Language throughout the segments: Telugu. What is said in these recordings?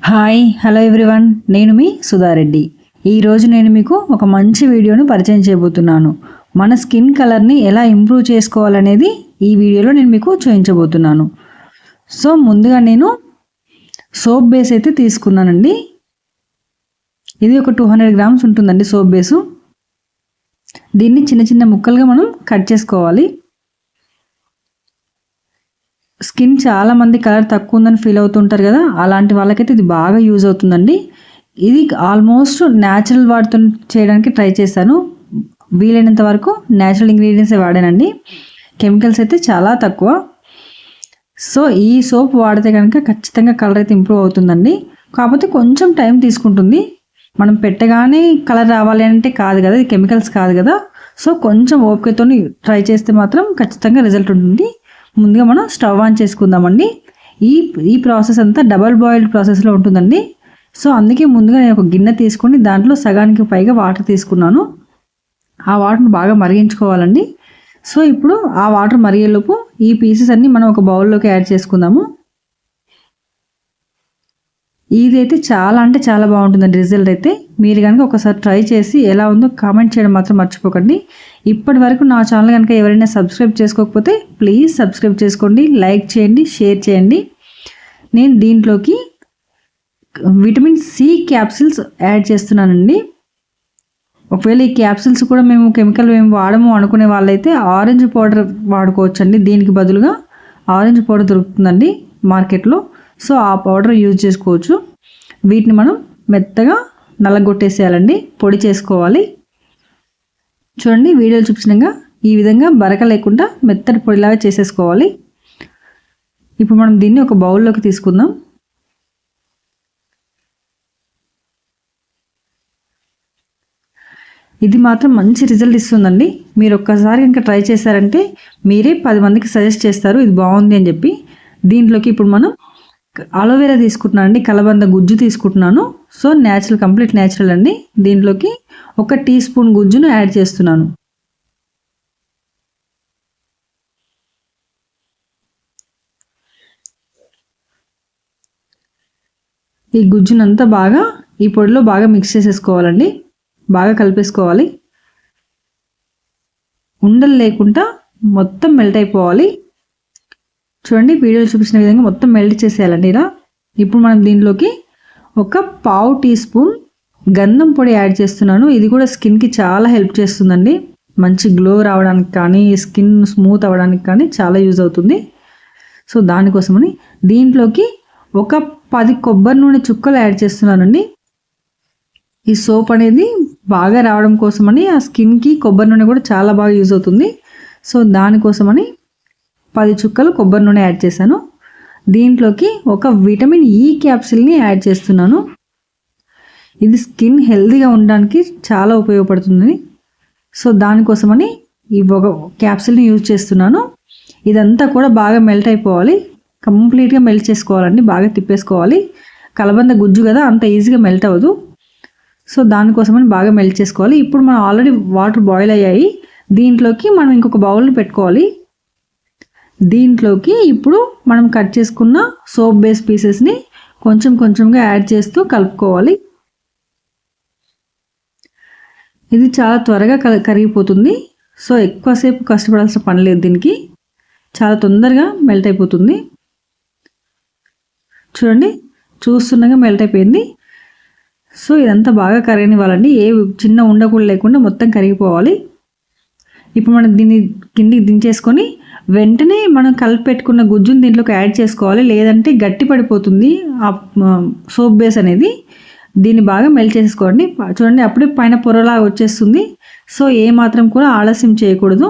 హాయ్ హలో ఎవ్రీవన్, నేను మీ సుధారెడ్డి. ఈరోజు నేను మీకు ఒక మంచి వీడియోను పరిచయం చేయబోతున్నాను. మన స్కిన్ కలర్ని ఎలా ఇంప్రూవ్ చేసుకోవాలనేది ఈ వీడియోలో నేను మీకు చూపించబోతున్నాను. సో ముందుగా నేను సోప్ బేస్ అయితే తీసుకున్నానండి. ఇది ఒక 200 గ్రామ్స్ ఉంటుందండి సోప్ బేసు. దీన్ని చిన్న చిన్న ముక్కలుగా మనం కట్ చేసుకోవాలి. స్కిన్ చాలామంది కలర్ తక్కువ ఉందని ఫీల్ అవుతుంటారు కదా, అలాంటి వాళ్ళకైతే ఇది బాగా యూజ్ అవుతుందండి. ఇది ఆల్మోస్ట్ న్యాచురల్ వాటితో చేయడానికి ట్రై చేశాను. వీలైనంత వరకు న్యాచురల్ ఇంగ్రీడియంట్సే వాడానండి. కెమికల్స్ అయితే చాలా తక్కువ. సో ఈ సోప్ వాడితే కనుక ఖచ్చితంగా కలర్ అయితే ఇంప్రూవ్ అవుతుందండి. కాకపోతే కొంచెం టైం తీసుకుంటుంది. మనం పెట్టగానే కలర్ రావాలి అంటే కాదు కదా, ఇది కెమికల్స్ కాదు కదా. సో కొంచెం ఓపికతో ట్రై చేస్తే మాత్రం ఖచ్చితంగా రిజల్ట్ ఉంటుంది. ముందుగా మనం స్టవ్ ఆన్ చేసుకుందామండి. ఈ ప్రాసెస్ అంతా డబల్ బాయిల్డ్ ప్రాసెస్లో ఉంటుందండి. సో అందుకే ముందుగా నేను ఒక గిన్నె తీసుకొని దాంట్లో సగానికి పైగా వాటర్ తీసుకున్నాను. ఆ వాటర్ని బాగా మరిగించుకోవాలండి. సో ఇప్పుడు ఆ వాటర్ మరిగేలోపు ఈ పీసెస్ అన్నీ మనం ఒక బౌల్లోకి యాడ్ చేసుకుందాము. ఇదైతే చాలా అంటే చాలా బాగుంటుందండి రిజల్ట్ అయితే. మీరు కనుక ఒకసారి ట్రై చేసి ఎలా ఉందో కామెంట్ చేయడం మాత్రం మర్చిపోకండి. ఇప్పటి వరకు నా ఛానల్ కనుక ఎవరైనా సబ్స్క్రైబ్ చేసుకోకపోతే ప్లీజ్ సబ్స్క్రైబ్ చేసుకోండి, లైక్ చేయండి, షేర్ చేయండి. నేను దీంట్లోకి విటమిన్ సి క్యాప్సిల్స్ యాడ్ చేస్తున్నానండి. ఒకవేళ ఈ క్యాప్సిల్స్ కూడా మేము కెమికల్ ఏమి వాడము అనుకునే వాళ్ళైతే ఆరెంజ్ పౌడర్ వాడుకోవచ్చండి. దీనికి బదులుగా ఆరెంజ్ పౌడర్ దొరుకుతుందండి మార్కెట్లో. సో ఆ పౌడర్ యూజ్ చేసుకోవచ్చు. వీటిని మనం మెత్తగా నల్లగొట్టేసేయాలండి, పొడి చేసుకోవాలి. చూడండి వీడియోలు చూపించినగా ఈ విధంగా బరక లేకుండా మెత్తటి పొడిలాగా చేసేసుకోవాలి. ఇప్పుడు మనం దీన్ని ఒక బౌల్లోకి తీసుకుందాం. ఇది మాత్రం మంచి రిజల్ట్ ఇస్తుందండి. మీరు ఒక్కసారి ఇంకా ట్రై చేశారంటే మీరే 10 మందికి సజెస్ట్ చేస్తారు ఇది బాగుంది అని చెప్పి. దీంట్లోకి ఇప్పుడు మనం అలోవెరా తీసుకుంటున్నాను అండి, కలబంద గుజ్జు తీసుకుంటున్నాను. సో న్యాచురల్, కంప్లీట్ న్యాచురల్ అండి. దీంట్లోకి 1 టీ స్పూన్ గుజ్జును యాడ్ చేస్తున్నాను. ఈ గుజ్జునంతా బాగా ఈ పొడిలో బాగా మిక్స్ చేసేసుకోవాలండి, బాగా కలిపేసుకోవాలి. ఉండలు లేకుండా మొత్తం మెల్ట్ అయిపోవాలి. చూడండి వీడియోలో చూపించిన విధంగా మొత్తం మెల్ట్ చేసేయాలండి ఇలా. ఇప్పుడు మనం దీంట్లోకి 1/2 టీ స్పూన్ గంధం పొడి యాడ్ చేస్తున్నాను. ఇది కూడా స్కిన్కి చాలా హెల్ప్ చేస్తుందండి. మంచి గ్లో రావడానికి కానీ, స్కిన్ స్మూత్ అవ్వడానికి కానీ చాలా యూజ్ అవుతుంది. సో దానికోసమని దీంట్లోకి 10 కొబ్బరి నూనె చుక్కలు యాడ్ చేస్తున్నానండి. ఈ సోప్ అనేది బాగా రావడం కోసమని ఆ స్కిన్కి కొబ్బరి నూనె కూడా చాలా బాగా యూజ్ అవుతుంది. సో దానికోసమని 10 చుక్కలు కొబ్బరి నూనె యాడ్ చేశాను. దీంట్లోకి 1 విటమిన్ ఈ క్యాప్సిల్ని యాడ్ చేస్తున్నాను. ఇది స్కిన్ హెల్తీగా ఉండడానికి చాలా ఉపయోగపడుతుంది. సో దానికోసమని ఈ 1 క్యాప్సిల్ని యూజ్ చేస్తున్నాను. ఇదంతా కూడా బాగా మెల్ట్ అయిపోవాలి, కంప్లీట్గా మెల్ట్ చేసుకోవాలండి, బాగా తిప్పేసుకోవాలి. కలబంద గుజ్జు కదా, అంత ఈజీగా మెల్ట్ అవ్వదు. సో దానికోసమని బాగా మెల్ట్ చేసుకోవాలి. ఇప్పుడు మనం ఆల్రెడీ వాటర్ బాయిల్ అయ్యాయి. దీంట్లోకి మనం ఇంకొక బౌల్ పెట్టుకోవాలి. దీంట్లోకి ఇప్పుడు మనం కట్ చేసుకున్న సోప్ బేస్ పీసెస్ని కొంచెం కొంచెంగా యాడ్ చేస్తూ కలుపుకోవాలి. ఇది చాలా త్వరగా కరిగిపోతుంది. సో ఎక్కువసేపు కష్టపడాల్సిన పని లేదు, దీనికి చాలా తొందరగా మెల్ట్ అయిపోతుంది. చూడండి చూస్తుండగా మెల్ట్ అయిపోయింది. సో ఇదంతా బాగా కరగనివ్వాలండి, ఏ చిన్న ఉండకూడదు లేకుండా మొత్తం కరిగిపోవాలి. ఇప్పుడు మనం దీన్ని కిందికి దించేసుకొని వెంటనే మనం కలిపి పెట్టుకున్న గుజ్జుని దీంట్లోకి యాడ్ చేసుకోవాలి, లేదంటే గట్టి పడిపోతుంది ఆ సోప్ బేస్ అనేది. దీన్ని బాగా మెల్ట్ చేసుకోండి. చూడండి అప్పుడే పైన పొరలాగా వచ్చేస్తుంది. సో ఏ మాత్రం కూడా ఆలస్యం చేయకూడదు.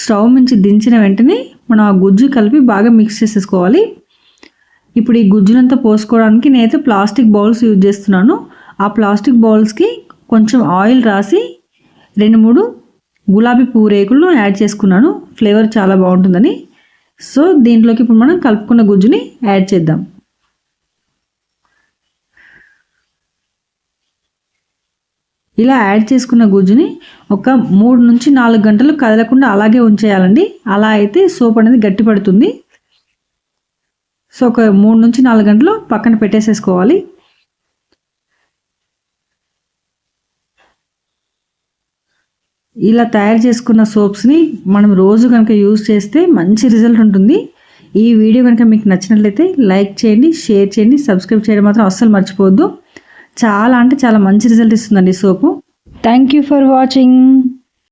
స్టవ్ నుంచి దించిన వెంటనే మనం ఆ గుజ్జు కలిపి బాగా మిక్స్ చేసేసుకోవాలి. ఇప్పుడు ఈ గుజ్జునంతా పోసుకోవడానికి నేనైతే ప్లాస్టిక్ బౌల్స్ యూజ్ చేస్తున్నాను. ఆ ప్లాస్టిక్ బౌల్స్కి కొంచెం ఆయిల్ రాసి 2-3 గులాబీ పువ్వు రేకులను యాడ్ చేసుకున్నాను, ఫ్లేవర్ చాలా బాగుంటుందని. సో దీంట్లోకి ఇప్పుడు మనం కలుపుకున్న గుజ్జుని యాడ్ చేద్దాం. ఇలా యాడ్ చేసుకున్న గుజ్జుని ఒక 3 నుంచి 4 గంటలు కదలకుండా అలాగే ఉంచేయాలండి. అలా అయితే సోప్ అనేది గట్టి పడుతుంది. సో ఒక 3 నుంచి 4 గంటలు పక్కన పెట్టేసేసుకోవాలి. ఇలా తయారు చేసుకున్న సోప్స్ని మనం రోజు కనుక యూజ్ చేస్తే మంచి రిజల్ట్ ఉంటుంది. ఈ వీడియో కనుక మీకు నచ్చినట్లయితే లైక్ చేయండి, షేర్ చేయండి, సబ్స్క్రైబ్ చేయడం మాత్రం అస్సలు మర్చిపోవద్దు. చాలా అంటే చాలా మంచి రిజల్ట్ ఇస్తుందండి ఈ soap. Thank you for watching.